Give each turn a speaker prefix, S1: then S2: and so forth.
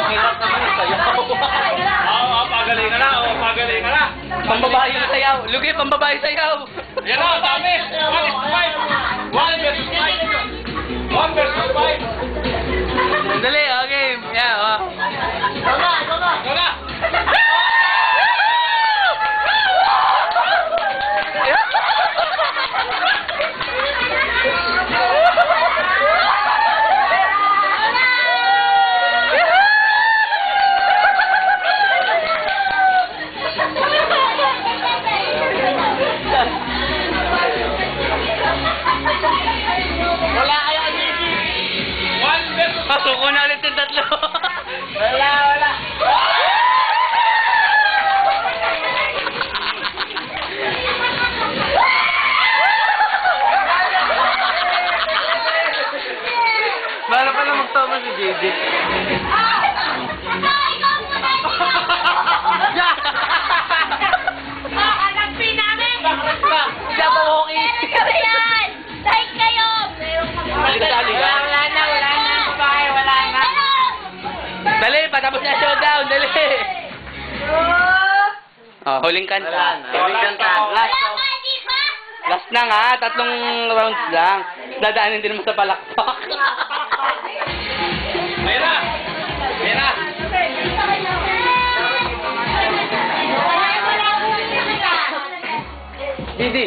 S1: Hirap naman yung sayaw.
S2: Oo, pagaling ka na. Oo, pagaling ka na.
S1: Pambabae yung sayaw. Lugi, pambabae sayaw.
S2: Yan na, dami. 1 versus 5. 1 versus 5.
S1: Dali, okay. Yeah, oh.
S2: Ikaw na.
S1: Wala kaya Gigi.
S2: 1 versus 5.
S1: Pasok ko na ulit yung tatlo.
S3: Wala.
S1: Para pala magtama si JJ. Siya pa walkie.
S3: Wala na.
S1: Dali, patapos na showdown. Dali. Oh, huling kanta.
S2: Huling kanta.
S1: Last na nga, 3 rounds lang. Dadaanin din mo sa palakpak.
S2: Ayun na. Ayun na.
S1: Didi.